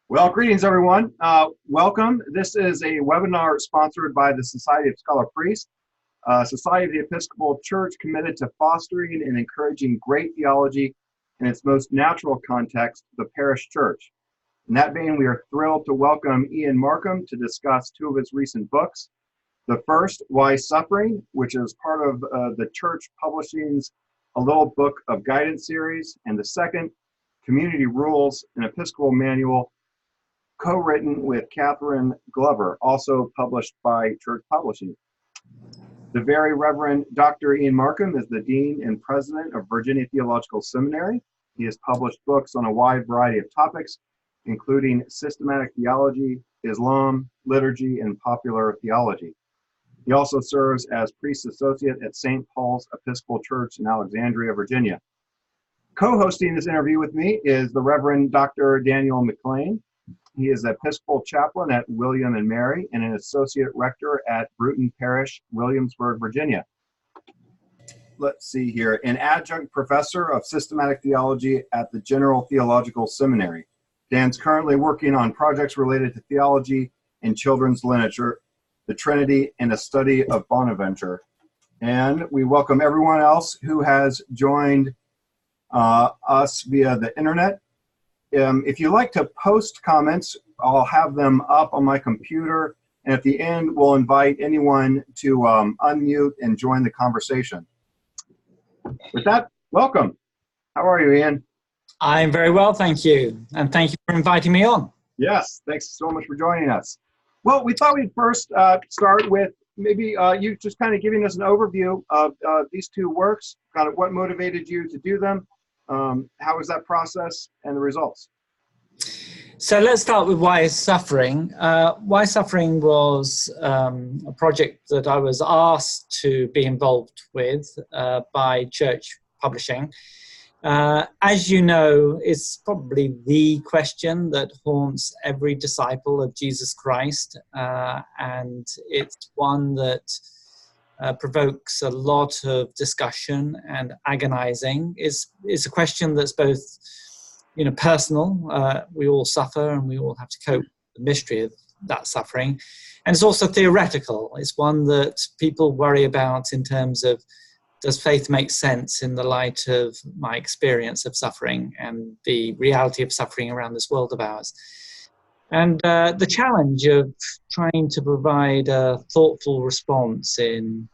Well, greetings, everyone. Welcome. This is a webinar sponsored by the Society of Scholar Priests, Society of the Episcopal Church committed to fostering and encouraging great theology in its most natural context, the parish church. In that vein, we are thrilled to welcome Ian Markham to discuss two of his recent books. The first, Why Suffering, which is part of the church publishing's A Little Book of Guidance series, and the second, Community Rules, an Episcopal Manual, co-written with Kathryn Glover, also published by Church Publishing. The Very Reverend Dr. Ian Markham is the Dean and President of Virginia Theological Seminary. He has published books on a wide variety of topics, including systematic theology, Islam, liturgy, and popular theology. He also serves as priest associate at St. Paul's Episcopal Church in Alexandria, Virginia. Co-hosting this interview with me is the Reverend Dr. Daniel McLean. He is Episcopal Chaplain at William and Mary and an Associate Rector at Bruton Parish, Williamsburg, Virginia. Let's see here. An Adjunct Professor of Systematic Theology at the General Theological Seminary. Dan's currently working on projects related to theology and children's literature, the Trinity, and a study of Bonaventure. And we welcome everyone else who has joined us via the internet. If you like to post comments, I'll have them up on my computer, and at the end, we'll invite anyone to unmute and join the conversation. With that, welcome. How are you, Ian? I'm very well, thank you, and thank you for inviting me on. Yes, thanks so much for joining us. Well, we thought we'd first start with maybe you just kind of giving us an overview of these two works, kind of what motivated you to do them. How was that process and the results? So let's start with Why Suffering. Why Suffering was a project that I was asked to be involved with by Church Publishing. As you know, it's probably the question that haunts every disciple of Jesus Christ, and it's one that provokes a lot of discussion and agonizing. It's a question that's both, personal. We all suffer and we all have to cope with the mystery of that suffering. And it's also theoretical. It's one that people worry about in terms of, does faith make sense in the light of my experience of suffering and the reality of suffering around this world of ours? And the challenge of trying to provide a thoughtful response in,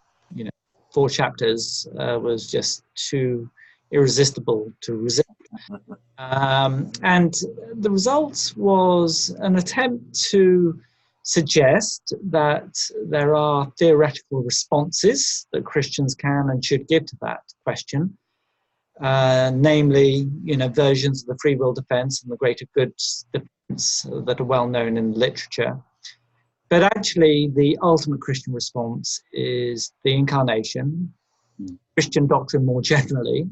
4 chapters was just too irresistible to resist. And the result was an attempt to suggest that there are theoretical responses that Christians can and should give to that question, namely, versions of the free will defense and the greater goods defense that are well known in literature. But actually, the ultimate Christian response is the incarnation, Christian doctrine more generally,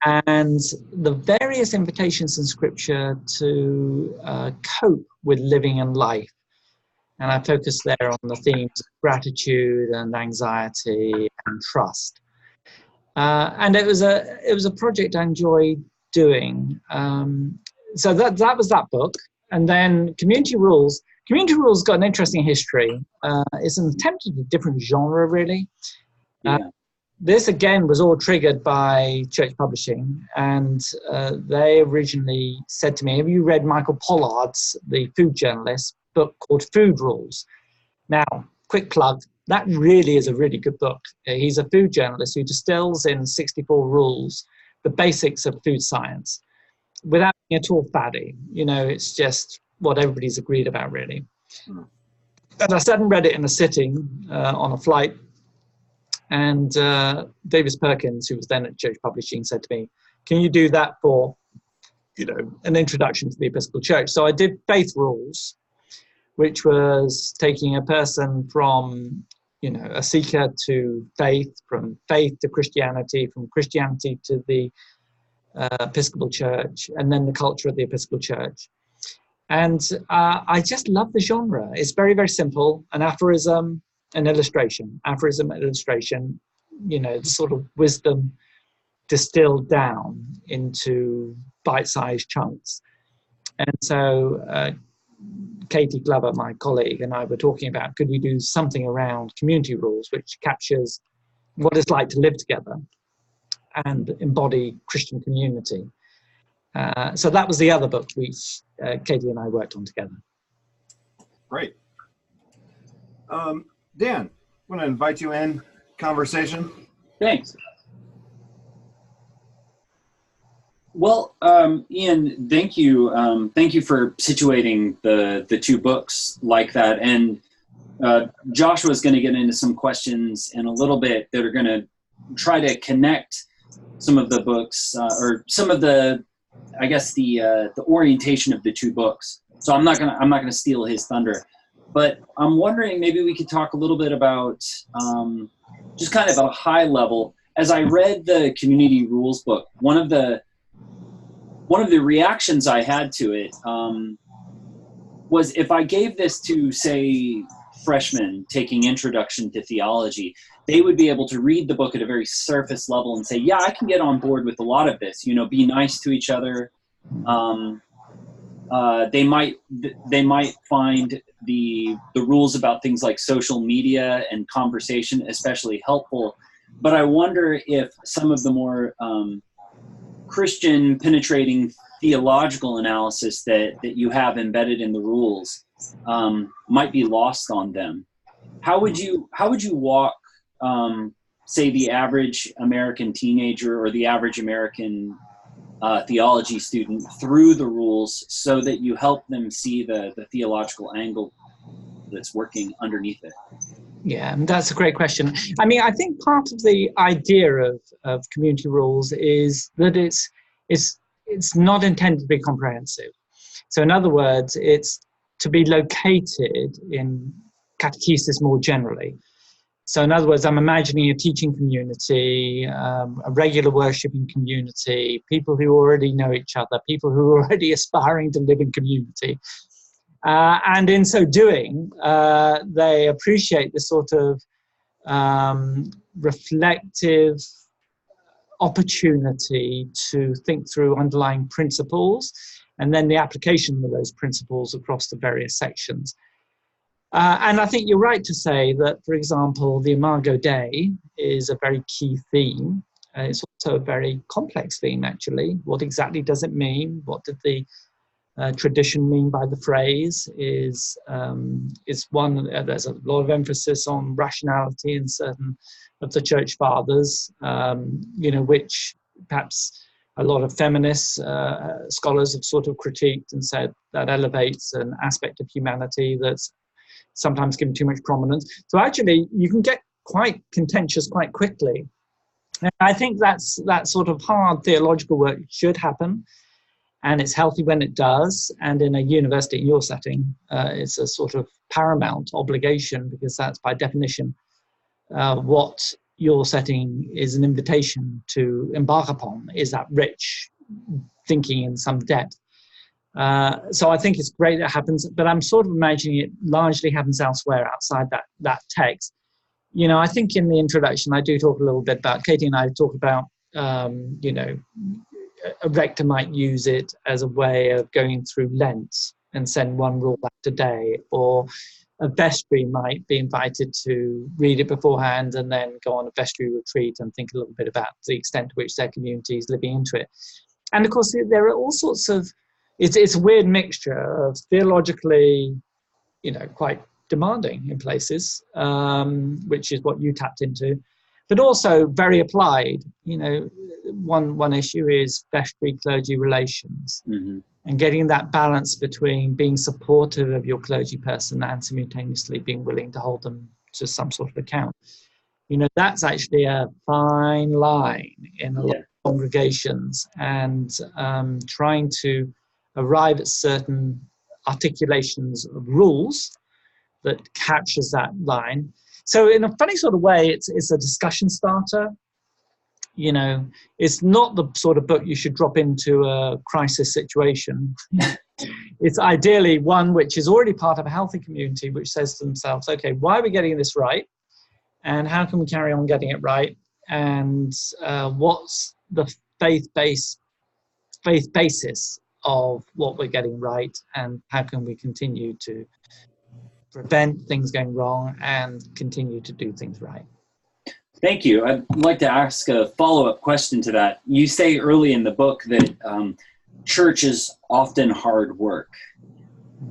and the various invitations in Scripture to cope with living and life. And I focus there on the themes of gratitude and anxiety and trust. And it was a project I enjoyed doing. So that was that book. And then Community Rules. Community Rules got an interesting history. It's an attempt at a different genre, really. This, again, was all triggered by Church Publishing. And they originally said to me, have you read Michael Pollard's, the food journalist, book called Food Rules? Now, quick plug, that really is a really good book. He's a food journalist who distills in 64 rules the basics of food science without being at all faddy. It's just what everybody's agreed about, really. And I sat and read it in a sitting on a flight, and Davis Perkins, who was then at Church Publishing, said to me, can you do that for, an introduction to the Episcopal Church? So I did Faith Rules, which was taking a person from, a seeker to faith, from faith to Christianity, from Christianity to the Episcopal Church, and then the culture of the Episcopal Church. And I just love the genre. It's very, very simple. An aphorism, an illustration. Aphorism, illustration, the sort of wisdom distilled down into bite-sized chunks. And so Kathryn Glover, my colleague, and I were talking about, could we do something around community rules, which captures what it's like to live together and embody Christian community. So that was the other book which Katie and I worked on together. Great. Dan, I want to invite you in conversation. Thanks. Well, Ian, thank you. Thank you for situating the two books like that. And Joshua's going to get into some questions in a little bit that are going to try to connect some of the books or some of the, I guess, the orientation of the two books. So I'm not gonna steal his thunder, but I'm wondering maybe we could talk a little bit about just kind of at a high level. As I read the community rules book, one of the reactions I had to it was if I gave this to, say, freshmen taking introduction to theology, they would be able to read the book at a very surface level and say, yeah, I can get on board with a lot of this, you know, be nice to each other. They might find the rules about things like social media and conversation especially helpful. But I wonder if some of the more Christian penetrating theological analysis that you have embedded in the rules might be lost on them. How would you walk, say, the average American teenager or the average American theology student through the rules so that you help them see the theological angle that's working underneath it? Yeah, that's a great question. I mean, I think part of the idea of community rules is that it's not intended to be comprehensive. So in other words, it's to be located in catechesis more generally. So in other words, I'm imagining a teaching community, a regular worshiping community, people who already know each other, people who are already aspiring to live in community. And in so doing, they appreciate the sort of reflective opportunity to think through underlying principles and then the application of those principles across the various sections. And I think you're right to say that, for example, the Imago Dei is a very key theme. It's also a very complex theme, actually. What exactly does it mean? What did the tradition mean by the phrase? Is one, there's a lot of emphasis on rationality in certain of the church fathers, which perhaps a lot of feminist scholars have sort of critiqued and said that elevates an aspect of humanity that's sometimes given too much prominence. So actually, you can get quite contentious quite quickly. And I think that sort of hard theological work should happen, and it's healthy when it does. And in a university, in your setting, it's a sort of paramount obligation, because that's by definition what your setting is an invitation to embark upon, is that rich thinking in some depth. So I think it's great that happens, but I'm sort of imagining it largely happens elsewhere outside that text. You know, I think in the introduction, I do talk a little bit about, Katie and I talk about, a rector might use it as a way of going through Lent and send one rule back today, or a vestry might be invited to read it beforehand and then go on a vestry retreat and think a little bit about the extent to which their community is living into it. And of course, there are all sorts of, it's a weird mixture of theologically, quite demanding in places, which is what you tapped into, but also very applied. One issue is vestry clergy relations, and getting that balance between being supportive of your clergy person and simultaneously being willing to hold them to some sort of account. That's actually a fine line in a lot of congregations, and trying to arrive at certain articulations of rules that captures that line. So in a funny sort of way, it's a discussion starter. It's not the sort of book you should drop into a crisis situation. It's ideally one which is already part of a healthy community, which says to themselves, okay, why are we getting this right? And how can we carry on getting it right? And what's the faith basis of what we're getting right and how can we continue to prevent things going wrong and continue to do things right. Thank you. I'd like to ask a follow-up question to that. You say early in the book that church is often hard work.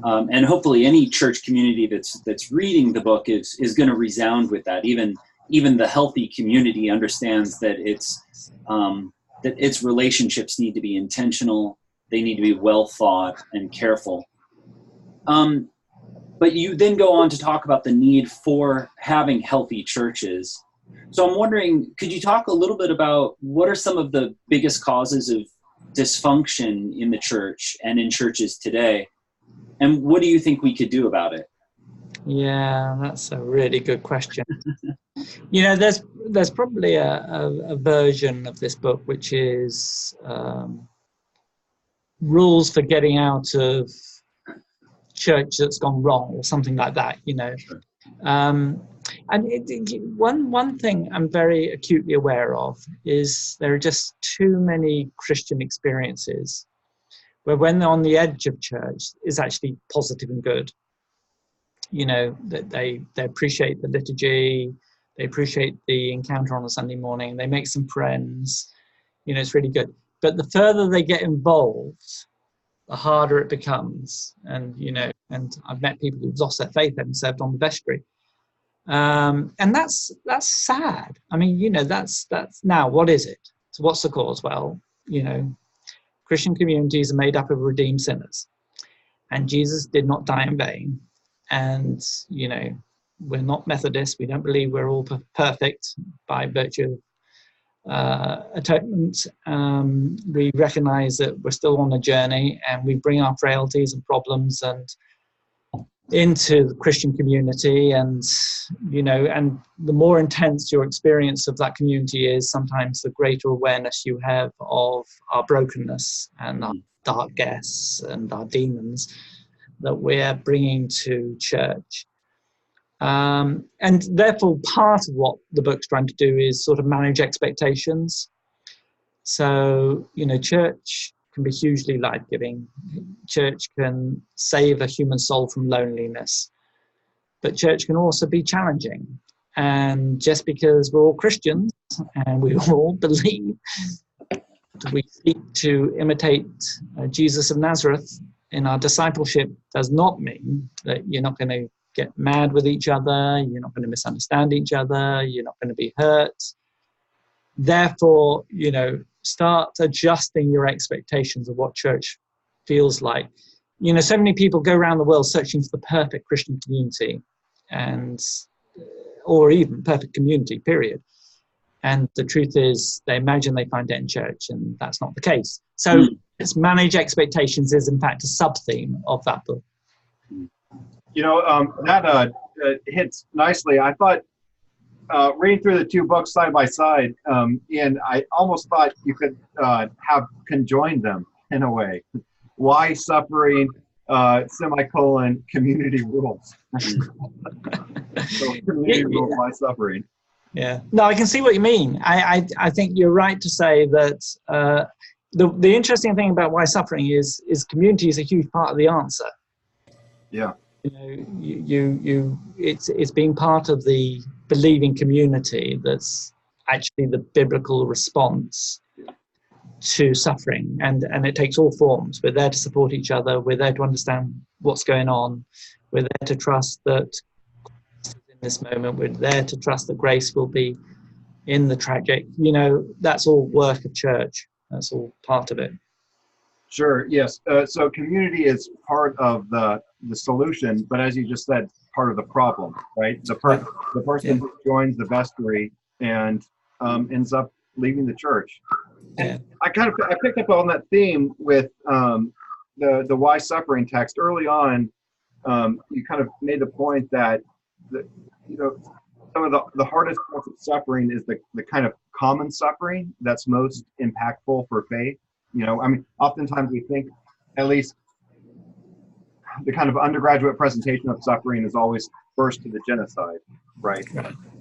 And hopefully any church community that's reading the book is going to resound with that. Even the healthy community understands that its relationships need to be intentional. They need to be well thought and careful. But you then go on to talk about the need for having healthy churches. So I'm wondering, could you talk a little bit about what are some of the biggest causes of dysfunction in the church and in churches today? And what do you think we could do about it? Yeah, that's a really good question. There's probably a version of this book which is rules for getting out of church that's gone wrong or something like that, Sure. One thing I'm very acutely aware of is there are just too many Christian experiences where when they're on the edge of church is actually positive and good. That they appreciate the liturgy, they appreciate the encounter on a Sunday morning, they make some friends, it's really good. But the further they get involved, the harder it becomes. And I've met people who've lost their faith and served on the vestry. And that's sad. I mean, that's now, what is it? So what's the cause? Well, Christian communities are made up of redeemed sinners, and Jesus did not die in vain. And, we're not Methodists. We don't believe we're all perfect by virtue of atonement. We recognize that we're still on a journey, and we bring our frailties and problems and into the Christian community, and and the more intense your experience of that community is, sometimes the greater awareness you have of our brokenness and our dark guests and our demons that we're bringing to church. And therefore part of what the book's trying to do is sort of manage expectations. So church can be hugely life-giving. Church can save a human soul from loneliness. But church can also be challenging. And just because we're all Christians and we all believe we seek to imitate Jesus of Nazareth in our discipleship does not mean that you're not going to get mad with each other, you're not going to misunderstand each other, you're not going to be hurt. Therefore, start adjusting your expectations of what church feels like. So many people go around the world searching for the perfect Christian community, or even perfect community, period. And the truth is, they imagine they find it in church, and that's not the case. So it's manage expectations is, in fact, a sub-theme of that book. That hits nicely. I thought, reading through the two books side by side, Ian, I almost thought you could have conjoined them in a way. Why suffering, community rules. So community rules, why suffering. Yeah. No, I can see what you mean. I think you're right to say that the interesting thing about why suffering is community is a huge part of the answer. Yeah. It's being part of the believing community that's actually the biblical response to suffering, and it takes all forms. We're there to support each other. We're there to understand what's going on. We're there to trust that in this moment. We're there to trust that grace will be in the tragic. That's all work of church. That's all part of it. Sure. Yes. So community is part of the solution, but as you just said, part of the problem, right? The person who joins the vestry and ends up leaving the church. Yeah. I picked up on that theme with the why suffering text early on. You kind of made the point that some of the hardest parts of suffering is the kind of common suffering that's most impactful for faith. Oftentimes we think, at least the kind of undergraduate presentation of suffering is always first to the genocide, right?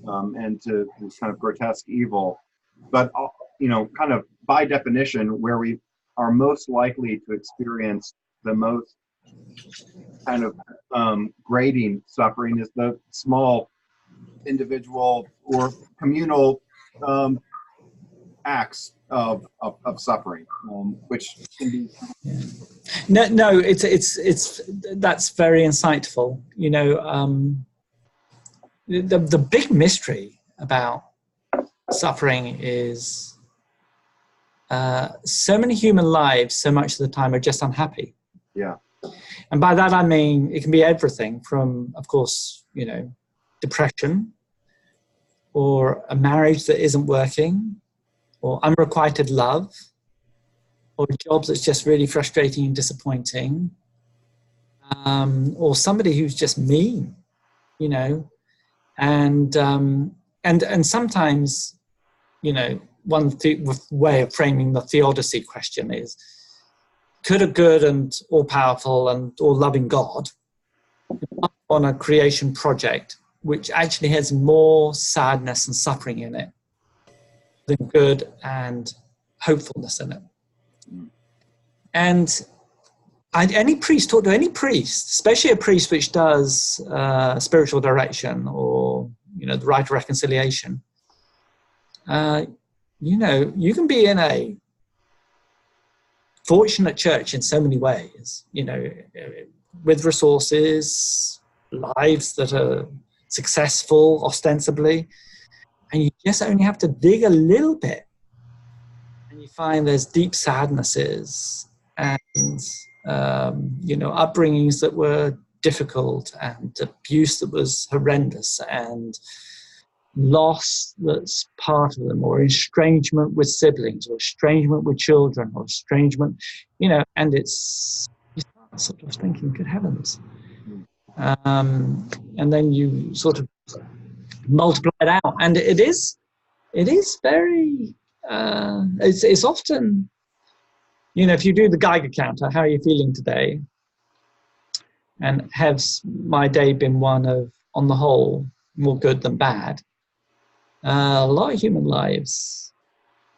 And to this kind of grotesque evil. But, kind of by definition, where we are most likely to experience the most kind of grating suffering is the small individual or communal acts of suffering, which can be. No, it's that's very insightful. You know, the big mystery about suffering is so many human lives, so much of the time, are just unhappy. Yeah. And by that I mean it can be everything from, of course, you know, depression, or a marriage that isn't working, or unrequited love, or jobs that's just really frustrating and disappointing, or somebody who's just mean, you know, and sometimes, you know, one way of framing the theodicy question is, could a good and all-powerful and all-loving God on a creation project which actually has more sadness and suffering in it than good and hopefulness in it? And any priest, talk to any priest, especially a priest which does spiritual direction or, you know, the rite of reconciliation, you know, you can be in a fortunate church in so many ways, you know, with resources, lives that are successful ostensibly, and you just only have to dig a little bit and you find there's deep sadnesses and you know, upbringings that were difficult and abuse that was horrendous and loss that's part of them, or estrangement with siblings, or estrangement with children, or estrangement, you know, and it's, you start sort of thinking, good heavens. And then you sort of multiply it out, and it is very, it's often, you know, if you do the Geiger counter, how are you feeling today? And has my day been one of, on the whole, more good than bad? A lot of human lives,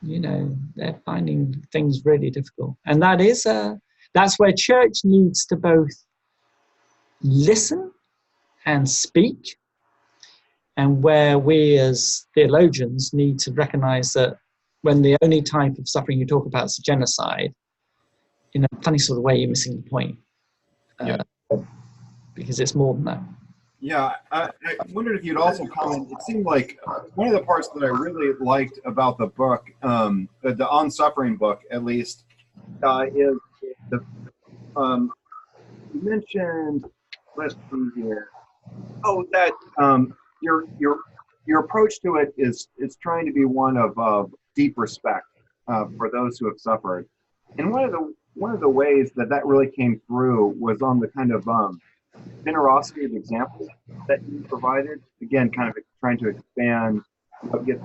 you know, they're finding things really difficult. And that is, that's where church needs to both listen and speak, and where we as theologians need to recognize that when the only type of suffering you talk about is genocide, in a funny sort of way, you're missing the point. Because it's more than that. Yeah, I wondered if you'd also comment. It seemed like one of the parts that I really liked about the book, the On Suffering book, at least, is the you mentioned. Let's see here. Oh, that your approach to it is trying to be one of deep respect for those who have suffered, and one of the ways that really came through was on the kind of generosity of examples that you provided. Again, kind of trying to expand what gets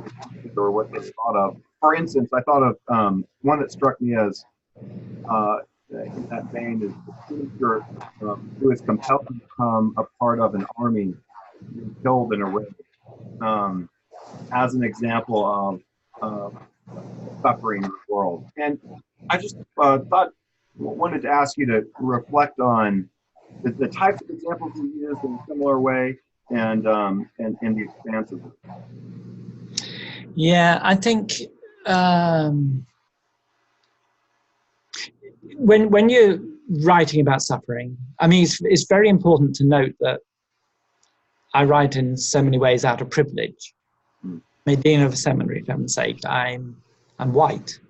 or what gets thought of. For instance, I thought of one that struck me as in that vein is the soldier who is compelled to become a part of an army being killed in a raid, as an example of suffering in the world. And I just wanted to ask you to reflect on the types of examples you used in a similar way, and the expanse of it. Yeah, I think when you're writing about suffering, I mean, it's very important to note that I write in so many ways out of privilege. I'm a dean of a seminary, for heaven's sake. I'm white.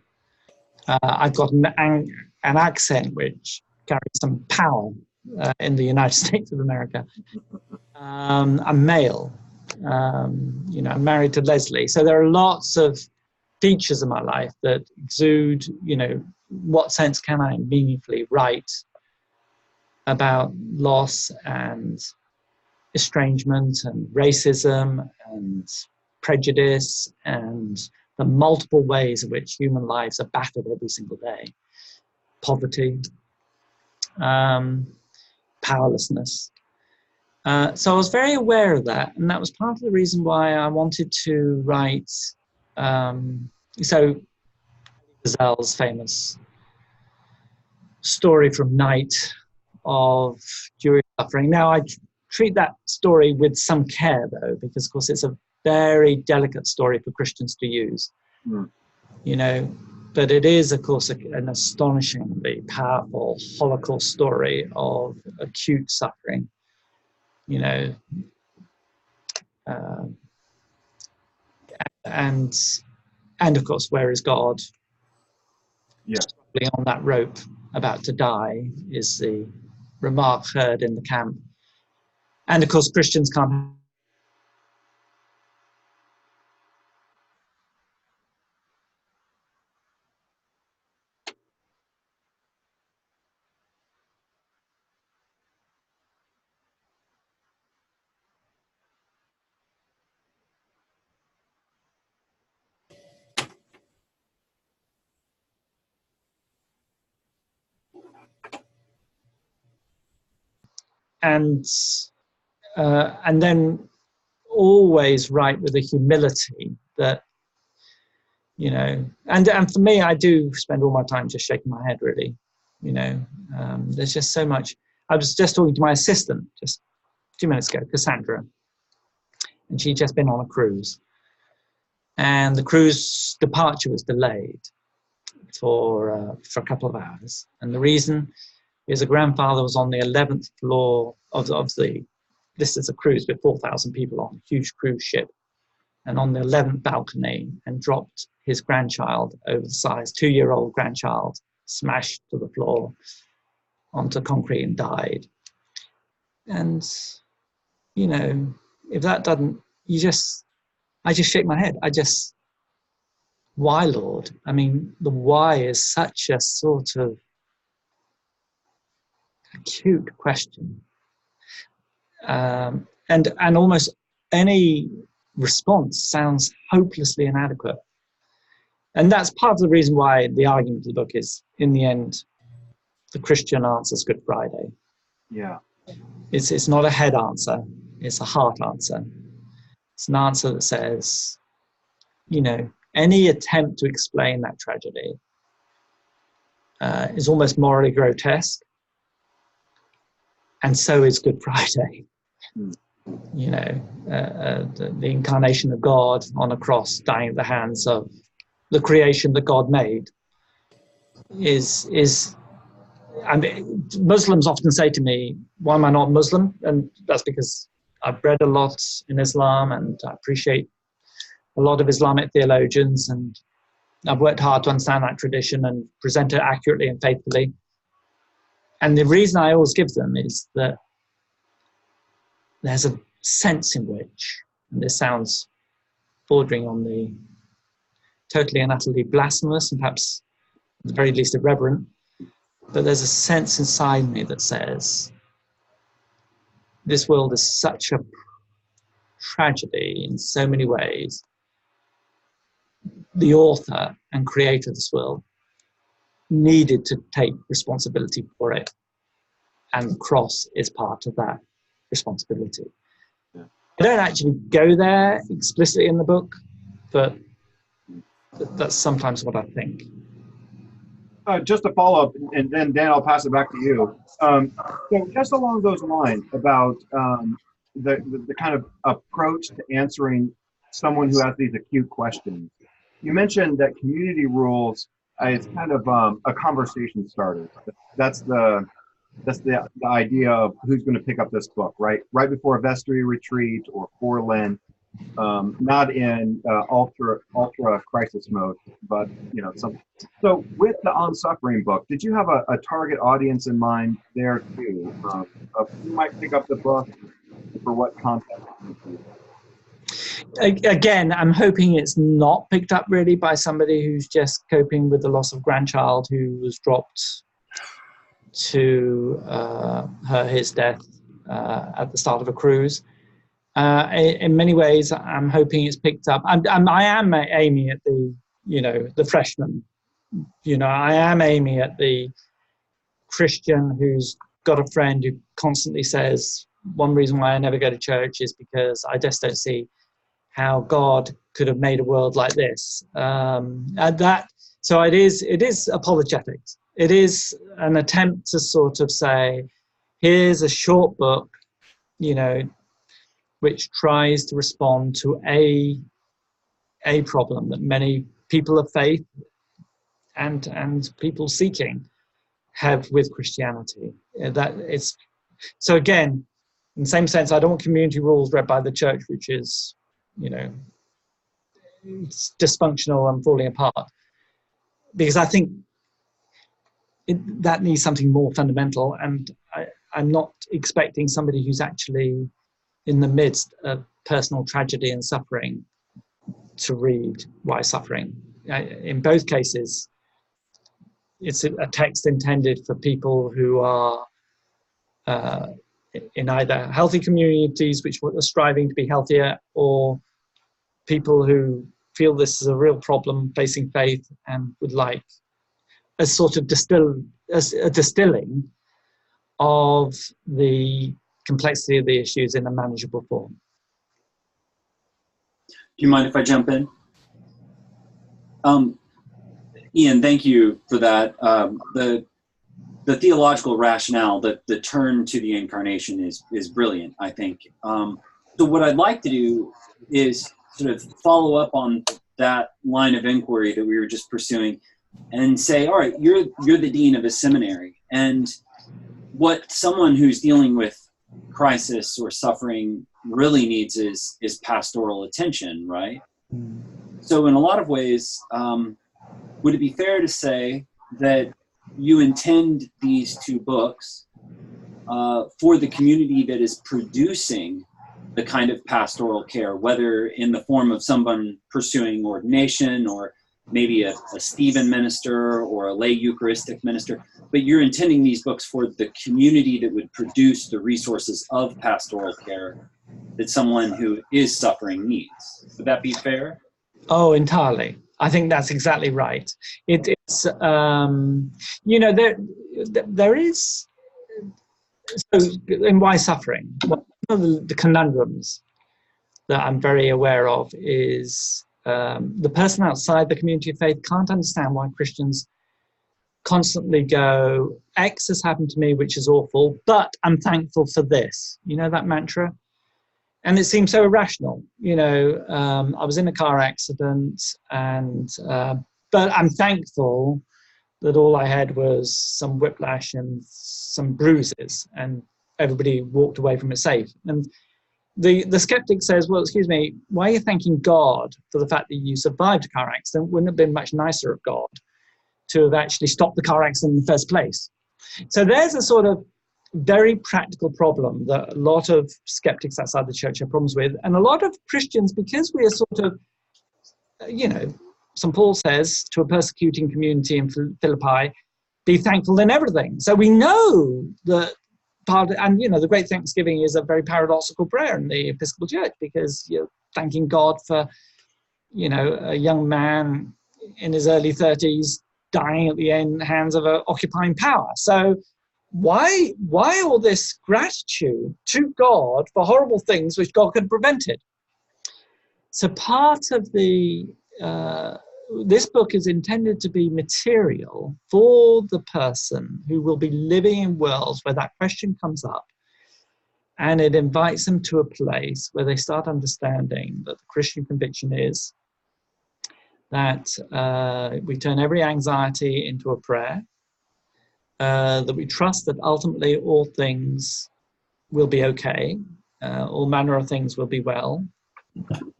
I've got an accent which carries some power in the United States of America. I'm male. You know, I'm married to Leslie. So there are lots of features of my life that exude, you know, what sense can I meaningfully write about loss and estrangement and racism and prejudice and the multiple ways in which human lives are battered every single day. Poverty, powerlessness. So I was very aware of that, and that was part of the reason why I wanted to write. So Gazelle's famous story from Night of Jewish suffering. Now, I treat that story with some care, though, because, of course, it's a very delicate story for Christians to use, you know. But it is, of course, an astonishingly powerful Holocaust story of acute suffering, you know. And of course, where is God? Yeah. On that rope, about to die, is the remark heard in the camp. And of course, Christians can't. And then always write with a humility that, you know, and for me, I do spend all my time just shaking my head, really, you know. There's just so much. I was just talking to my assistant just 2 minutes ago, Cassandra, and she'd just been on a cruise, and the cruise departure was delayed for a couple of hours, and the reason is a grandfather was on the 11th floor of the, this is a cruise with 4,000 people on, a huge cruise ship, and on the 11th balcony, and dropped his grandchild over the sides, 2-year-old grandchild, smashed to the floor onto concrete and died. And, you know, if that doesn't, I just shake my head. Why, Lord? I mean, the why is such a sort of acute question. And almost any response sounds hopelessly inadequate. And that's part of the reason why the argument of the book is, in the end, the Christian answer's Good Friday. Yeah. It's not a head answer, it's a heart answer. It's an answer that says, you know, any attempt to explain that tragedy is almost morally grotesque. And so is Good Friday. You know, the incarnation of God on a cross, dying at the hands of the creation that God made is. I mean, Muslims often say to me, why am I not Muslim? And that's because I've read a lot in Islam and I appreciate a lot of Islamic theologians, and I've worked hard to understand that tradition and present it accurately and faithfully. And the reason I always give them is that there's a sense in which, and this sounds bordering on the totally and utterly blasphemous and perhaps at the very least irreverent, but there's a sense inside me that says, this world is such a tragedy in so many ways. The author and creator of this world needed to take responsibility for it, and the cross is part of that responsibility. Yeah. I don't actually go there explicitly in the book, but that's sometimes what I think. Just to follow up, and then Dan, I'll pass it back to you. So just along those lines about the kind of approach to answering someone who has these acute questions. You mentioned that community rules is kind of a conversation starter. That's the idea of who's going to pick up this book, right? Right before a vestry retreat or for Lent. Not in ultra crisis mode, but you know, so with the On Suffering book, did you have a target audience in mind there too? Of who might pick up the book, for what context? Again, I'm hoping it's not picked up really by somebody who's just coping with the loss of grandchild who was dropped to his death at the start of a cruise. In many ways, I'm hoping it's picked up. I am aiming at the, you know, the freshman. You know, I am aiming at the Christian who's got a friend who constantly says, one reason why I never go to church is because I just don't see how God could have made a world like this. So it is apologetics, It is an attempt to sort of say, here's a short book, you know, which tries to respond to a problem that many people of faith and people seeking have with Christianity. That it's so again, in the same sense, I don't want community rules read by the church, which is, you know, it's dysfunctional and falling apart, because I think that needs something more fundamental. And I'm not expecting somebody who's actually in the midst of personal tragedy and suffering to read Why Suffering. In both cases, it's a text intended for people who are in either healthy communities which are striving to be healthier, or people who feel this is a real problem facing faith and would like a sort of distilling of the complexity of the issues in a manageable form. Do you mind if I jump in? Ian, thank you for that. The theological rationale, the turn to the incarnation is brilliant, I think. So what I'd like to do is sort of follow up on that line of inquiry that we were just pursuing and say, all right, you're the dean of a seminary, and what someone who's dealing with crisis or suffering really needs is pastoral attention, right? So in a lot of ways, would it be fair to say that you intend these two books for the community that is producing the kind of pastoral care, whether in the form of someone pursuing ordination, or maybe a Stephen minister or a lay Eucharistic minister, but you're intending these books for the community that would produce the resources of pastoral care that someone who is suffering needs. Would that be fair? Oh, entirely. I think that's exactly right. It's you know, there is, so in Why Suffering, one of the conundrums that I'm very aware of is the person outside the community of faith can't understand why Christians constantly go, X has happened to me, which is awful, but I'm thankful for this. You know that mantra? And it seems so irrational. You know, I was in a car accident, and but I'm thankful that all I had was some whiplash and some bruises, and everybody walked away from it safe. And the skeptic says, well, excuse me, why are you thanking God for the fact that you survived a car accident? Wouldn't it have been much nicer of God to have actually stopped the car accident in the first place? So there's a sort of very practical problem that a lot of skeptics outside the church have problems with. And a lot of Christians, because we are sort of, you know, St. Paul says to a persecuting community in Philippi, be thankful in everything. So we know that part of, and you know, the Great Thanksgiving is a very paradoxical prayer in the Episcopal Church, because you're thanking God for, you know, a young man in his early 30s dying at the hands of an occupying power. So why all this gratitude to God for horrible things which God could have prevented? So part of the this book is intended to be material for the person who will be living in worlds where that question comes up, and it invites them to a place where they start understanding that the Christian conviction is that we turn every anxiety into a prayer, that we trust that ultimately all things will be okay, all manner of things will be well,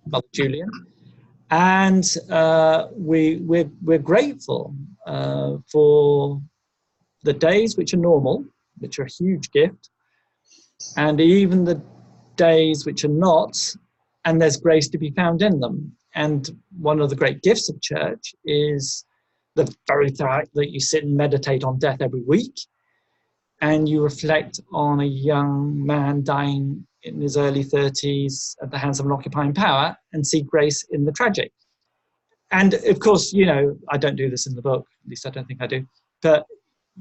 Brother Julian, and we're grateful for the days which are normal, which are a huge gift, and even the days which are not, and there's grace to be found in them. And one of the great gifts of church is the very fact that you sit and meditate on death every week, and you reflect on a young man dying in his early 30s at the hands of an occupying power, and see grace in the tragic. And of course, you know, I don't do this in the book, at least I don't think I do, but,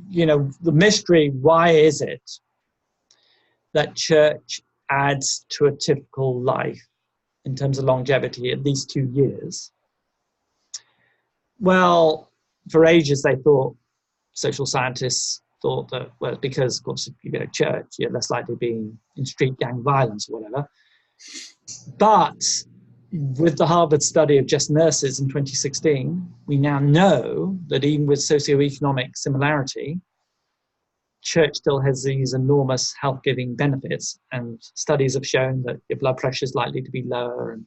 you know, the mystery, why is it that church adds to a typical life in terms of longevity at least 2 years? Well, for ages they thought social scientists thought that, well, because, of course, if you go to church, you're less likely to be in street gang violence or whatever. But with the Harvard study of just nurses in 2016, we now know that even with socioeconomic similarity, church still has these enormous health-giving benefits, and studies have shown that your blood pressure is likely to be lower and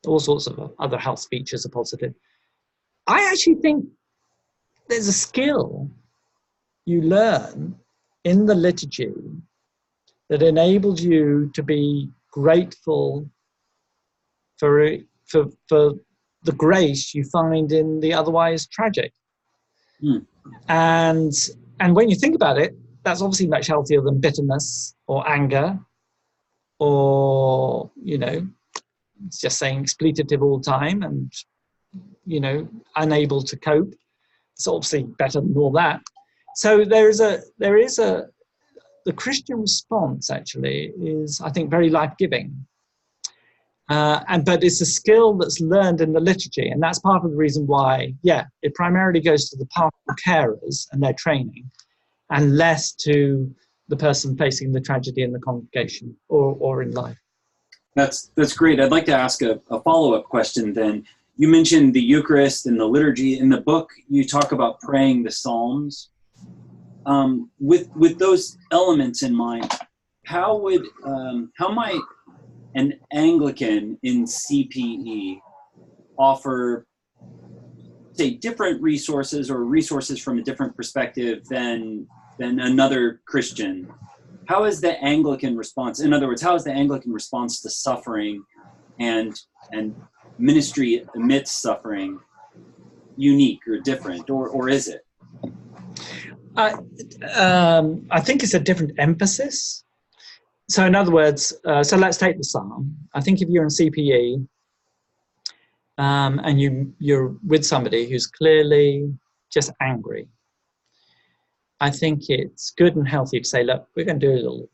all sorts of other health features are positive. I actually think there's a skill you learn in the liturgy that enables you to be grateful for the grace you find in the otherwise tragic. And when you think about it, that's obviously much healthier than bitterness or anger or, just saying expletive all the time and, unable to cope. It's obviously better than all that. So the Christian response actually is, I think, very life-giving. But it's a skill that's learned in the liturgy, and that's part of the reason why, it primarily goes to the pastoral carers and their training, and less to the person facing the tragedy in the congregation or in life. That's great. I'd like to ask a follow-up question then. You mentioned the Eucharist and the liturgy. In the book, you talk about praying the Psalms. With those elements in mind, how might an Anglican in CPE offer, say, different resources or resources from a different perspective than another Christian? How is the Anglican response, in other words, how is the Anglican response to suffering and ministry amidst suffering unique or different, or is it? I think it's a different emphasis. So in other words, so let's take the Psalm. I think if you're in CPE and you're with somebody who's clearly just angry, I think it's good and healthy to say, look, we're going to do a little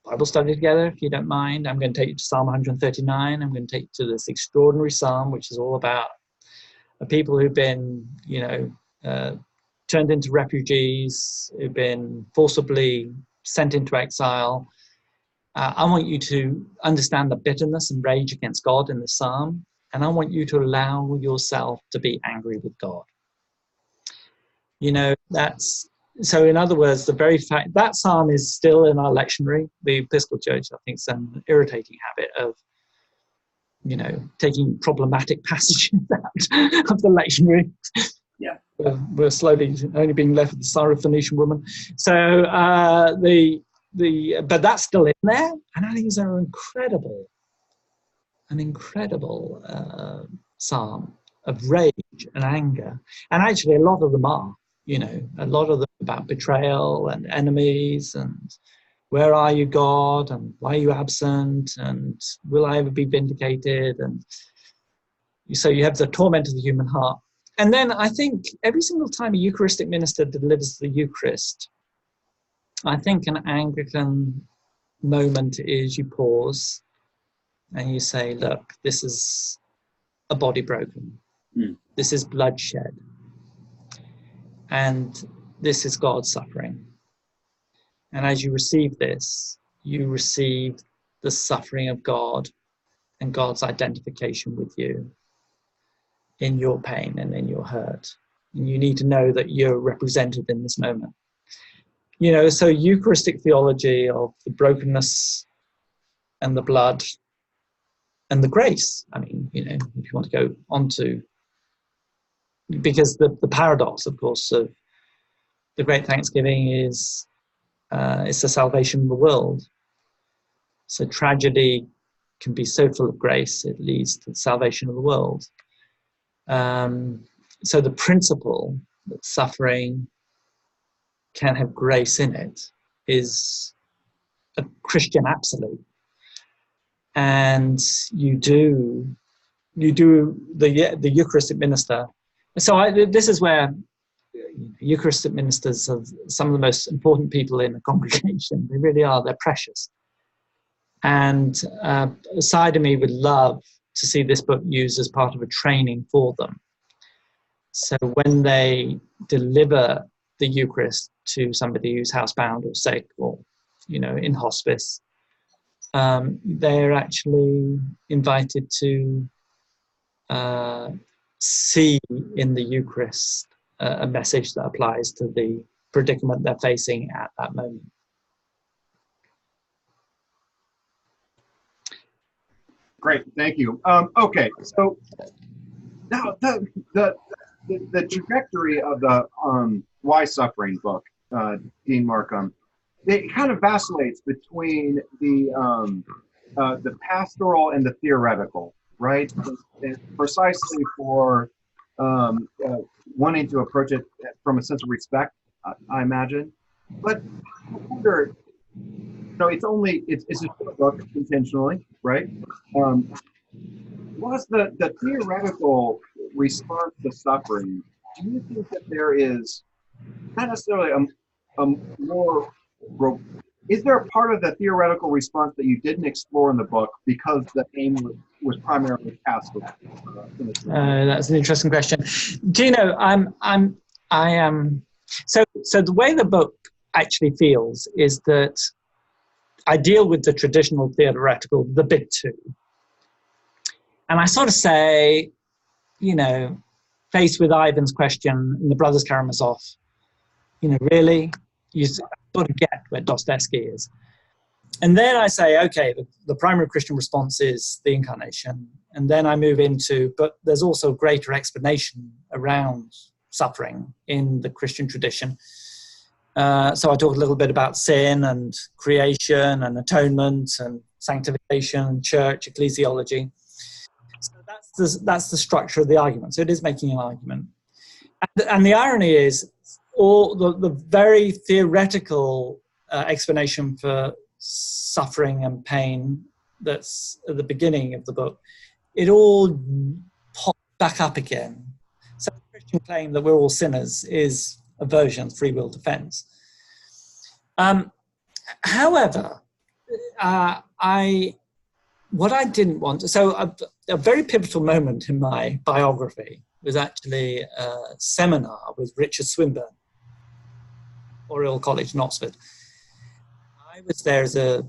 Bible study together, if you don't mind. I'm going to take you to Psalm 139. I'm going to take you to this extraordinary psalm, which is all about people who've been, turned into refugees, who've been forcibly sent into exile. I want you to understand the bitterness and rage against God in the psalm, and I want you to allow yourself to be angry with God. So in other words, the very fact that psalm is still in our lectionary. The Episcopal Church, I think, is an irritating habit of, taking problematic passages out of the lectionary. Yeah. We're slowly only being left with the Syrophoenician woman. So but that's still in there, and I think it's an incredible psalm of rage and anger. And actually, a lot of them are. A lot of them about betrayal and enemies and where are you, God, and why are you absent, and will I ever be vindicated? And so you have the torment of the human heart. And then I think every single time a Eucharistic minister delivers the Eucharist, I think an Anglican moment is you pause and you say, look, this is a body broken. This is bloodshed. And this is God's suffering. And as you receive this, you receive the suffering of God and God's identification with you in your pain and in your hurt. And you need to know that you're represented in this moment. So Eucharistic theology of the brokenness and the blood and the grace. I mean, if you want to go on to, because the paradox, of course, of the Great Thanksgiving is it's the salvation of the world. So tragedy can be so full of grace, it leads to the salvation of the world. So the principle that suffering can have grace in it is a Christian absolute. And you do the Eucharistic minister. So this is where Eucharistic ministers are some of the most important people in a congregation. They really are. They're precious. And a side of me would love to see this book used as part of a training for them. So when they deliver the Eucharist to somebody who's housebound or sick or, in hospice, they're actually invited to see in the Eucharist a message that applies to the predicament they're facing at that moment. Great, thank you. Okay, so now the trajectory of the Why Suffering book, Ian Markham, it kind of vacillates between the pastoral and the theoretical, right? And precisely for wanting to approach it from a sense of respect, I imagine. But I wonder, it's just a book intentionally, right? Was the theoretical response to suffering, do you think that there is not necessarily a more, is there a part of the theoretical response that you didn't explore in the book because the aim was primarily pastoral? That's an interesting question. Do you know, I am, so the way the book actually feels is that I deal with the traditional theoretical, the big two. And I sort of say, faced with Ivan's question in the Brothers Karamazov, really, you sort of get where Dostoevsky is. And then I say, okay, the primary Christian response is the incarnation. And then I move into, but there's also greater explanation around suffering in the Christian tradition. So I talk a little bit about sin and creation and atonement and sanctification, church, ecclesiology. So that's the structure of the argument. So it is making an argument. And the irony is, all the very theoretical explanation for suffering and pain that's at the beginning of the book, it all pops back up again. So the Christian claim that we're all sinners is a version of free will defense. However, what I didn't want, so a very pivotal moment in my biography was actually a seminar with Richard Swinburne, Oriel College in Oxford. I was there as a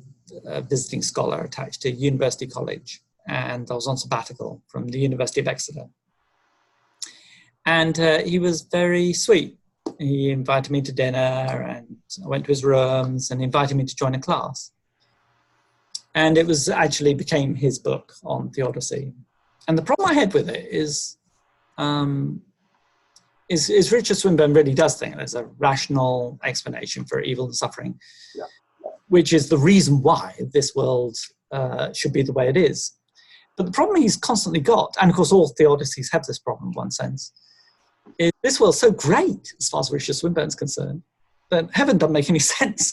visiting scholar attached to University College, and I was on sabbatical from the University of Exeter. And he was very sweet. He invited me to dinner, and I went to his rooms and invited me to join a class. And it was actually became his book on theodicy. And the problem I had with it is Richard Swinburne really does think there's a rational explanation for evil and suffering, which is the reason why this world should be the way it is. But the problem he's constantly got, and of course all theodicies have this problem in one sense, is this world's so great as far as Richard Swinburne's concerned that heaven doesn't make any sense.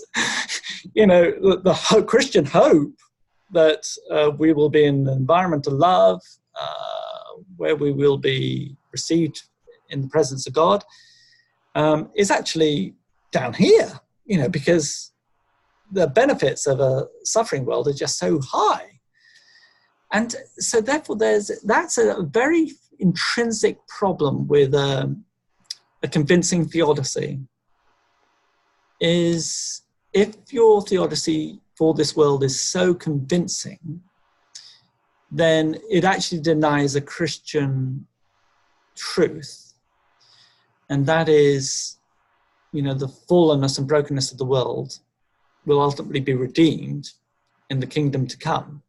The Christian hope that we will be in an environment of love, where we will be received in the presence of God, is actually down here, because the benefits of a suffering world are just so high. And so therefore that's a very intrinsic problem with a convincing theodicy, is if your theodicy for this world is so convincing, then it actually denies a Christian truth. And that is, the fallenness and brokenness of the world will ultimately be redeemed in the kingdom to come.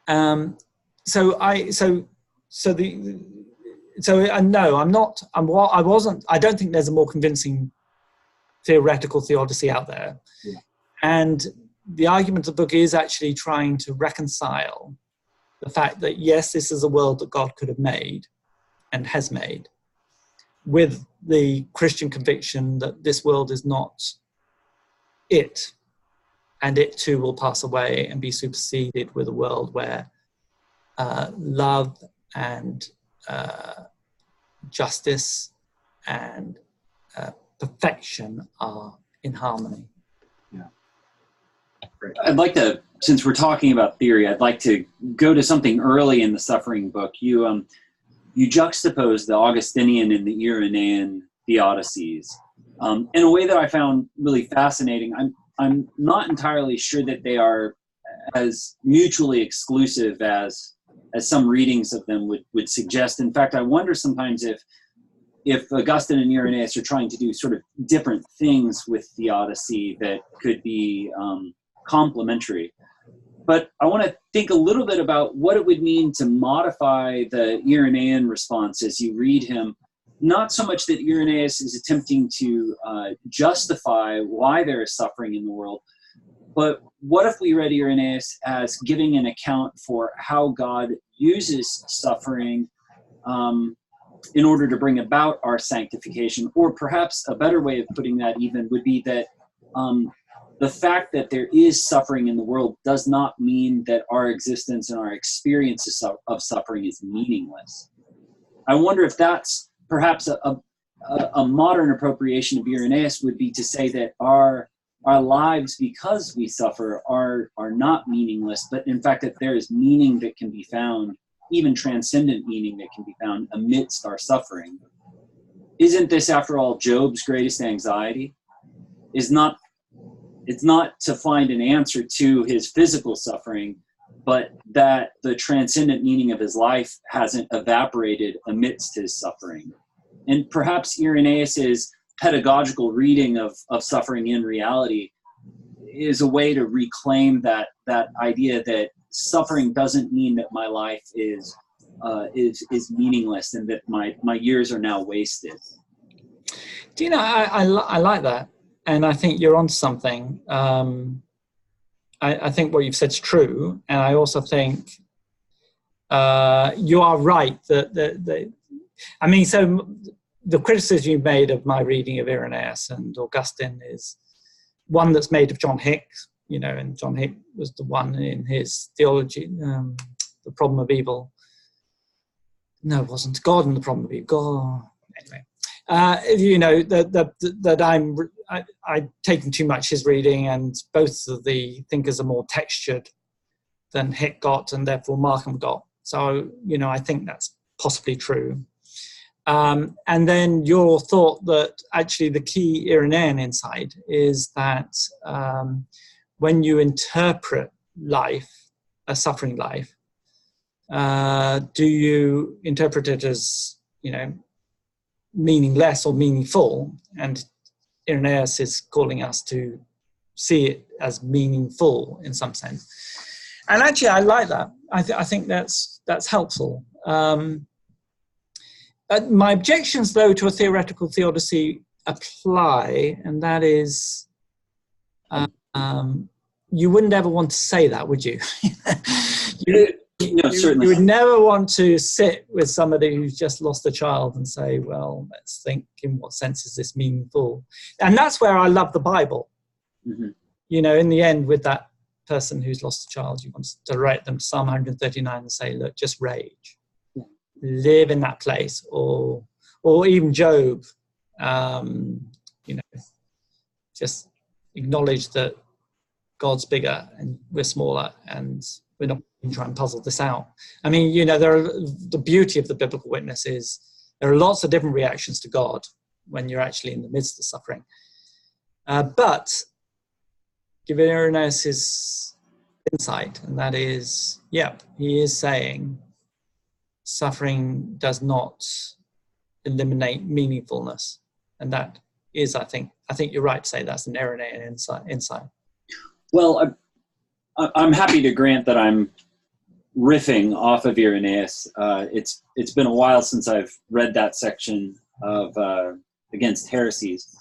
I don't think there's a more convincing theoretical theodicy out there. Yeah. And the argument of the book is actually trying to reconcile the fact that, yes, this is a world that God could have made and has made, with the Christian conviction that this world is not it, and it too will pass away and be superseded with a world where love and justice and perfection are in harmony. Yeah. Great. I'd like to, since we're talking about theory, I'd like to go to something early in the Suffering book. You juxtapose the Augustinian and the Irenaean theodicies in a way that I found really fascinating. I'm not entirely sure that they are as mutually exclusive as some readings of them would suggest. In fact, I wonder sometimes if Augustine and Irenaeus are trying to do sort of different things with theodicy that could be complementary. But I want to think a little bit about what it would mean to modify the Irenaean response as you read him. Not so much that Irenaeus is attempting to justify why there is suffering in the world, but what if we read Irenaeus as giving an account for how God uses suffering in order to bring about our sanctification? Or perhaps a better way of putting that even would be that the fact that there is suffering in the world does not mean that our existence and our experiences of suffering is meaningless. I wonder if that's perhaps a modern appropriation of Irenaeus would be to say that our lives, because we suffer, are not meaningless, but in fact that there is meaning that can be found, even transcendent meaning that can be found amidst our suffering. Isn't this, after all, Job's greatest anxiety? It's not to find an answer to his physical suffering, but that the transcendent meaning of his life hasn't evaporated amidst his suffering. And perhaps Irenaeus's pedagogical reading of suffering in reality is a way to reclaim that idea that suffering doesn't mean that my life is meaningless and that my years are now wasted. Do you know, I like that. And I think you're onto something. I think what you've said is true. And I also think you are right. So the criticism you made of my reading of Irenaeus and Augustine is one that's made of John Hick, and John Hick was the one in his theology, The Problem of Evil. No, it wasn't. God and the Problem of Evil. God. Anyway. I've taken too much his reading, and both of the thinkers are more textured than Hick got, and therefore Markham got. So, I think that's possibly true. And then your thought that actually the key Irenaean insight is that when you interpret life, a suffering life, do you interpret it as, meaningless or meaningful? And Irenaeus is calling us to see it as meaningful in some sense. And actually, I like that. I think that's helpful. My objections, though, to a theoretical theodicy apply, and that is, you wouldn't ever want to say that, would you? No, certainly. You would never want to sit with somebody who's just lost a child and say, well, let's think, in what sense is this meaningful? And that's where I love the Bible. Mm-hmm. In the end, with that person who's lost a child, you want to direct them to Psalm 139 and say, look, just rage. Yeah. Live in that place. Or even Job, just acknowledge that God's bigger and we're smaller, and we're not trying to puzzle this out. I mean, the beauty of the biblical witness is there are lots of different reactions to God when you're actually in the midst of suffering. But give Irenaeus his insight, and that is, he is saying suffering does not eliminate meaningfulness. And that is, I think you're right to say that's an Irenaean insight. Well, I'm happy to grant that I'm riffing off of Irenaeus. It's been a while since I've read that section of Against Heresies.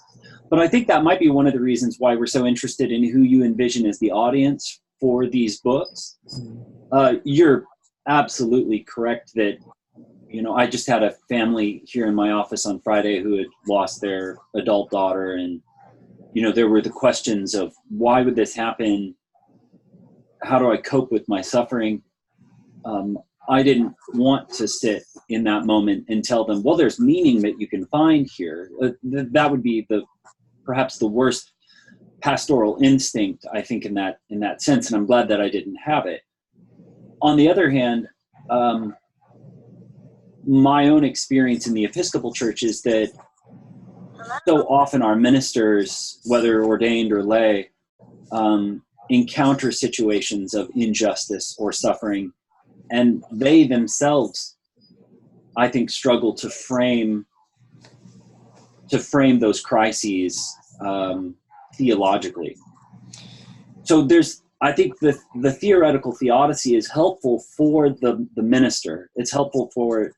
But I think that might be one of the reasons why we're so interested in who you envision as the audience for these books. You're absolutely correct that, I just had a family here in my office on Friday who had lost their adult daughter, and, there were the questions of why would this happen? How do I cope with my suffering? I didn't want to sit in that moment and tell them, well, there's meaning that you can find here. That would be perhaps the worst pastoral instinct, I think, in that sense, and I'm glad that I didn't have it. On the other hand, my own experience in the Episcopal Church is that so often our ministers, whether ordained or lay, encounter situations of injustice or suffering, and they themselves, I think, struggle to frame those crises theologically. So I think the theoretical theodicy is helpful for the minister. It's helpful for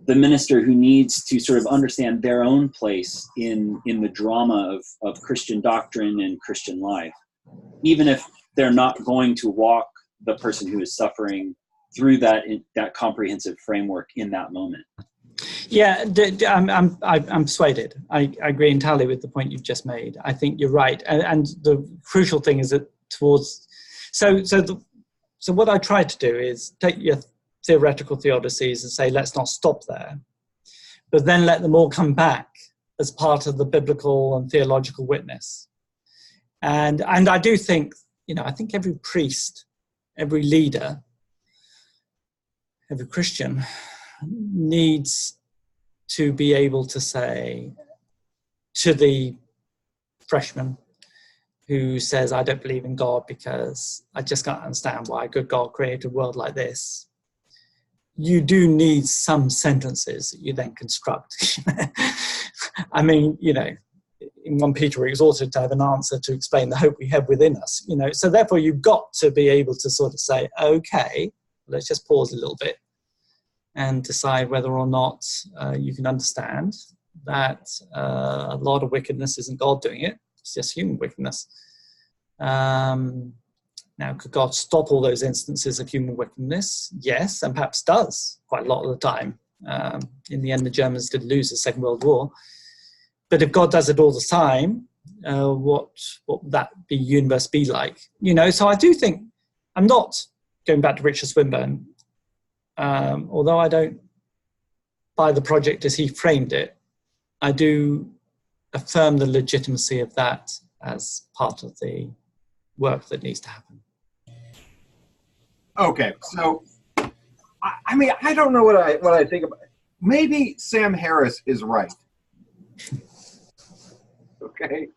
the minister who needs to sort of understand their own place in the drama of Christian doctrine and Christian life, even if they're not going to walk the person who is suffering through that comprehensive framework in that moment. Yeah, I'm persuaded. I agree entirely with the point you've just made. I think you're right, and the crucial thing is that so what I try to do is take your theoretical theodicies and say, let's not stop there, but then let them all come back as part of the biblical and theological witness. And I do think, I think every priest, every leader, every Christian needs to be able to say to the freshman who says, I don't believe in God because I just can't understand why a good God created a world like this. You do need some sentences that you then construct. I mean, in 1 Peter, we're exhorted to have an answer to explain the hope we have within us. So therefore you've got to be able to sort of say, okay, let's just pause a little bit and decide whether or not you can understand that a lot of wickedness isn't God doing it. It's just human wickedness. Now, could God stop all those instances of human wickedness? Yes, and perhaps does quite a lot of the time. In the end, the Germans did lose the Second World War. But if God does it all the time, what would that universe be like? So I do think, I'm not going back to Richard Swinburne, although I don't buy the project as he framed it, I do affirm the legitimacy of that as part of the work that needs to happen. Okay, so I mean, I don't know what I think about it. Maybe Sam Harris is right. Okay,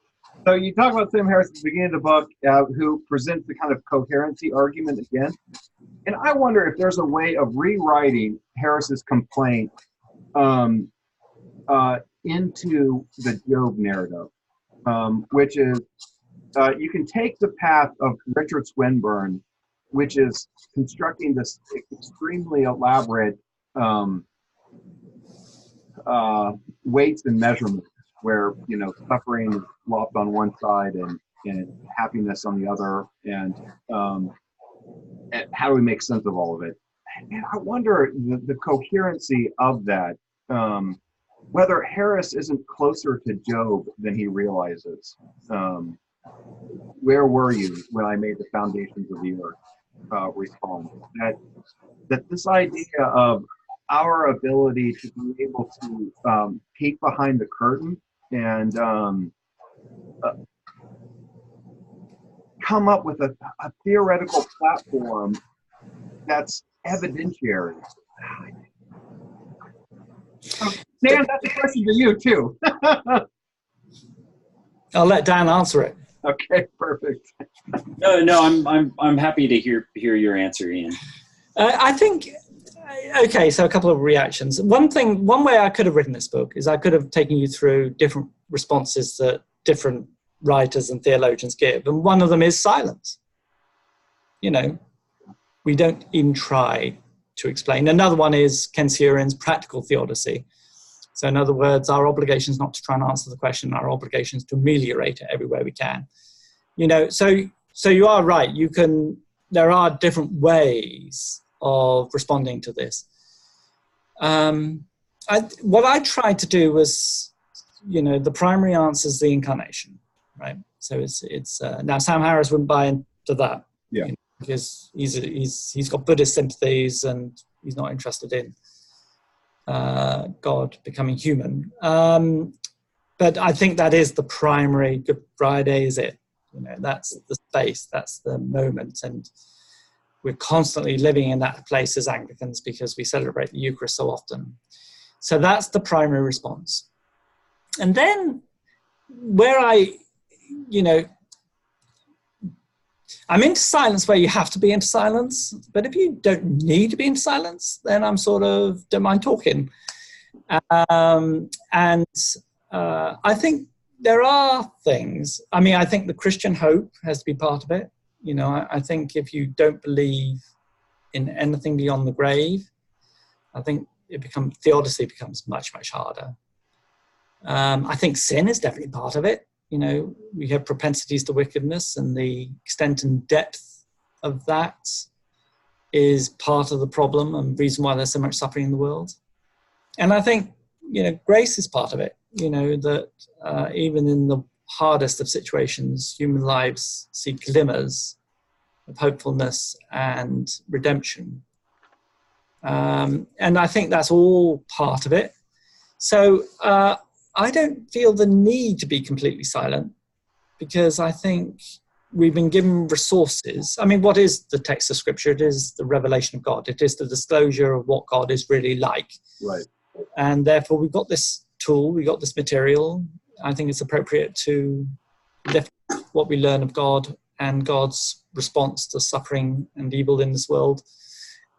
so you talk about Sam Harris at the beginning of the book, who presents the kind of coherency argument again. And I wonder if there's a way of rewriting Harris's complaint into the Job narrative, which is you can take the path of Richard Swinburne, which is constructing this extremely elaborate weights and measurements, where suffering is lost on one side and happiness on the other, and how do we make sense of all of it? And I wonder the coherency of that, whether Harris isn't closer to Job than he realizes. Where were you when I made the foundations of the earth? Respond. That this idea of our ability to be able to peek behind the curtain and come up with a theoretical platform that's evidentiary. Dan, that's a question to you too. I'll let Dan answer it. Okay, perfect. No, I'm happy to hear your answer, Ian. I think, okay, so a couple of reactions. One way I could have written this book is I could have taken you through different responses that different writers and theologians give, and one of them is silence. We don't even try to explain. Another one is Ken Sieren's practical theodicy. So in other words, our obligation is not to try and answer the question, our obligation is to ameliorate it everywhere we can. So you are right, there are different ways of responding to this. What I tried to do was, the primary answer is the incarnation, right? So it's now Sam Harris wouldn't buy into that, because he's got Buddhist sympathies and he's not interested in God becoming human. But I think that is the primary. Good Friday is it. That's the space, that's the moment, and we're constantly living in that place as Anglicans because we celebrate the Eucharist so often. So that's the primary response. And then where I'm into silence where you have to be into silence, but if you don't need to be into silence, then I'm sort of don't mind talking. I think there are things. I mean, I think the Christian hope has to be part of it. You know, I think if you don't believe in anything beyond the grave, I think theodicy becomes much, much harder. I think sin is definitely part of it. You know, we have propensities to wickedness, and the extent and depth of that is part of the problem and reason why there's so much suffering in the world. And I think, you know, grace is part of it. You know, that even in the hardest of situations, human lives see glimmers of hopefulness and redemption. And I think that's all part of it. So I don't feel the need to be completely silent, because I think we've been given resources. I mean, what is the text of Scripture? It is the revelation of God. It is the disclosure of what God is really like. Right. And therefore, we've got this tool, we've got this material. I think it's appropriate to lift what we learn of God and God's response to suffering and evil in this world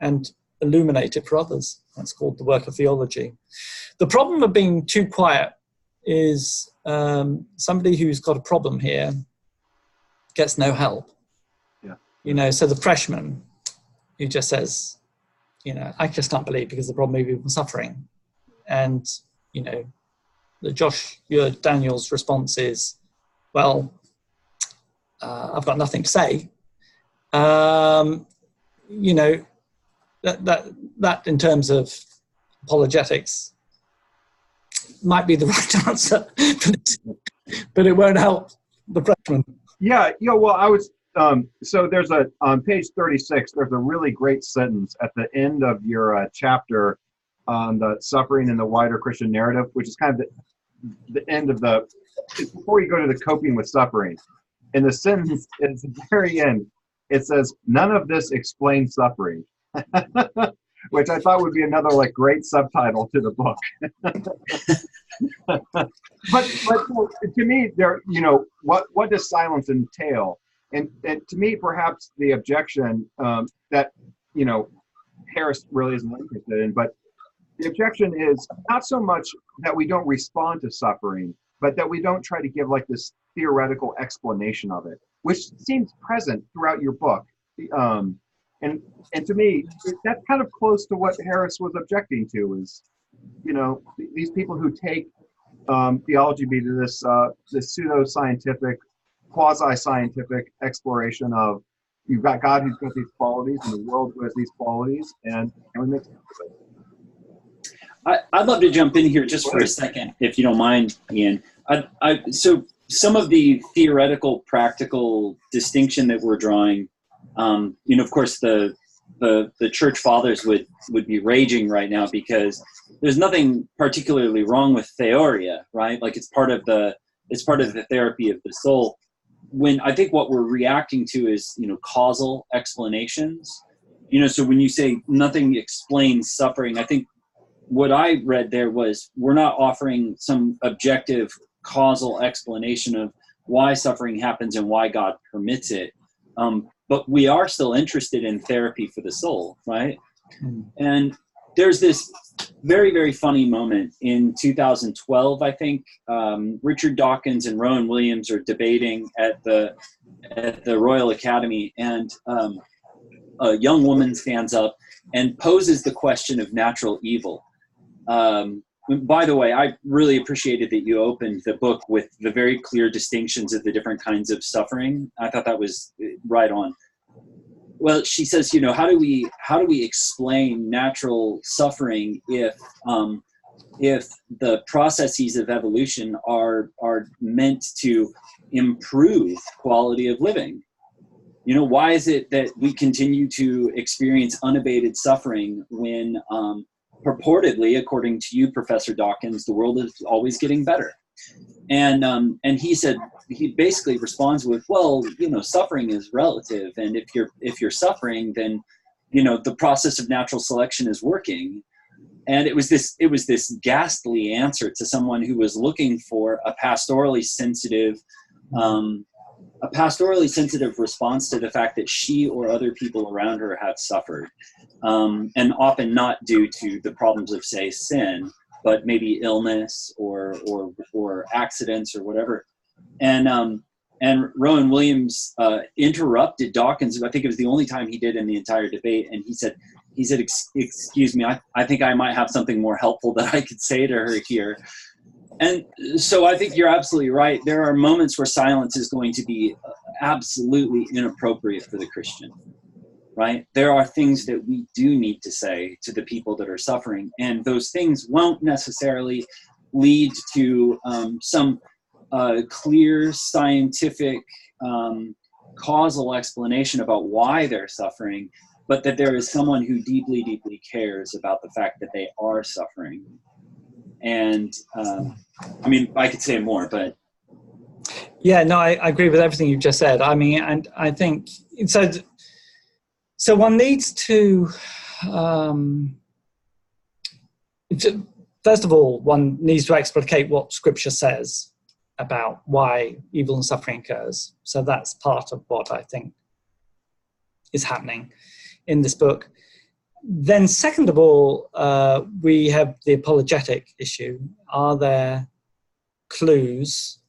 and illuminate it for others. That's called the work of theology. The problem of being too quiet is somebody who's got a problem here gets no help. Yeah. You know, so the freshman who just says, you know, I just can't believe because the problem is people suffering. And, you know, Daniel's response is, well, I've got nothing to say. You know, that in terms of apologetics might be the right answer, but it won't help the freshman. Yeah, well, I was, so there's on page 36, there's a really great sentence at the end of your chapter on the suffering in the wider Christian narrative, which is kind of the end of before you go to the coping with suffering. In the sentence at the very end, it says, none of this explains suffering, which I thought would be another like great subtitle to the book. but to me, there, you know, what does silence entail? And to me, perhaps the objection that, you know, Harris really isn't interested in, but the objection is not so much that we don't respond to suffering, but that we don't try to give like this theoretical explanation of it, which seems present throughout your book. And to me, that's kind of close to what Harris was objecting to, is, you know, these people who take theology be to this pseudo-scientific, quasi-scientific exploration of, you've got God who's got these qualities and the world who has these qualities, and we mix it up. I'd love to jump in here just for a second, if you don't mind, Ian. So some of the theoretical, practical distinction that we're drawing, you know, of course, the church fathers would be raging right now because there's nothing particularly wrong with theoria, right? Like it's part of the therapy of the soul. When I think what we're reacting to is, you know, causal explanations. You know, so when you say nothing explains suffering, I think what I read there was we're not offering some objective causal explanation of why suffering happens and why God permits it. But we are still interested in therapy for the soul, right? And there's this very, very funny moment in 2012, I think. Richard Dawkins and Rowan Williams are debating at the Royal Academy, and a young woman stands up and poses the question of natural evil. By the way, I really appreciated that you opened the book with the very clear distinctions of the different kinds of suffering. I thought that was right on. Well, she says, you know, how do we explain natural suffering if the processes of evolution are meant to improve quality of living? You know, why is it that we continue to experience unabated suffering when purportedly, according to you, Professor Dawkins, the world is always getting better? And he basically responds with, well, you know, suffering is relative, and if you're suffering, then, you know, the process of natural selection is working. And it was this ghastly answer to someone who was looking for a pastorally sensitive response to the fact that she or other people around her have suffered, and often not due to the problems of, say, sin, but maybe illness or accidents or whatever. And Rowan Williams interrupted Dawkins. I think it was the only time he did in the entire debate, and he said, excuse me, I think I might have something more helpful that I could say to her here. And so I think you're absolutely right. There are moments where silence is going to be absolutely inappropriate for the Christian, right? There are things that we do need to say to the people that are suffering, and those things won't necessarily lead to some clear scientific causal explanation about why they're suffering, but that there is someone who deeply, deeply cares about the fact that they are suffering. And I mean, I could say more, but yeah, no, I agree with everything you've just said. I mean, and I think so. So one needs to, first of all, one needs to explicate what Scripture says about why evil and suffering occurs. So that's part of what I think is happening in this book. Then second of all, we have the apologetic issue. Are there clues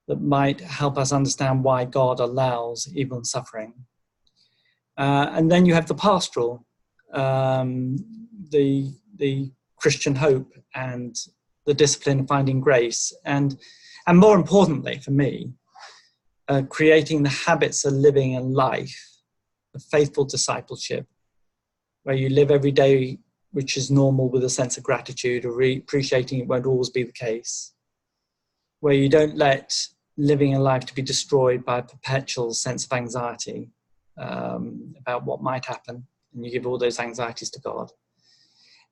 that might help us understand why God allows evil and suffering? And then you have the pastoral, the Christian hope and the discipline of finding grace. And more importantly for me, creating the habits of living a life of faithful discipleship, where you live every day which is normal with a sense of gratitude, or appreciating it won't always be the case, where you don't let living a life to be destroyed by a perpetual sense of anxiety about what might happen, and you give all those anxieties to God,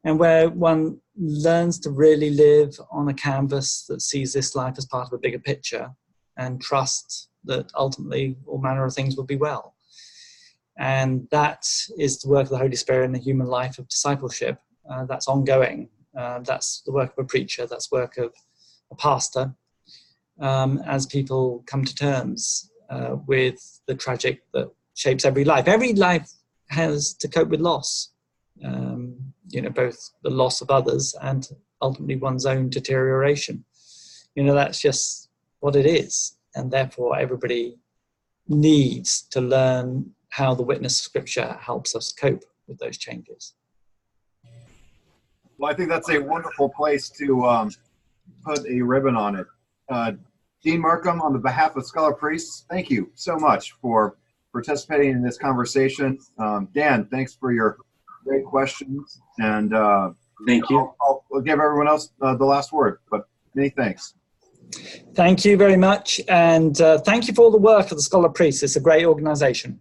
and where one learns to really live on a canvas that sees this life as part of a bigger picture and trusts that ultimately all manner of things will be well. And that is the work of the Holy Spirit in the human life of discipleship. That's ongoing. That's the work of a preacher. That's work of a pastor, as people come to terms with the tragic that shapes every life. Every life has to cope with loss, both the loss of others and ultimately one's own deterioration. That's just what it is. And therefore, everybody needs to learn how the witness of Scripture helps us cope with those changes. Well, I think that's a wonderful place to put a ribbon on it. Dean Markham, on the behalf of Scholar Priests, thank you so much for participating in this conversation. Dan, thanks for your great questions. And thank you. I'll give everyone else the last word, but many thanks. Thank you very much. And thank you for all the work of the Scholar Priests. It's a great organization.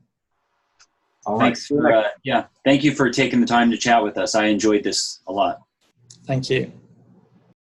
All right. Thanks for, thank you for taking the time to chat with us. I enjoyed this a lot. Thank you.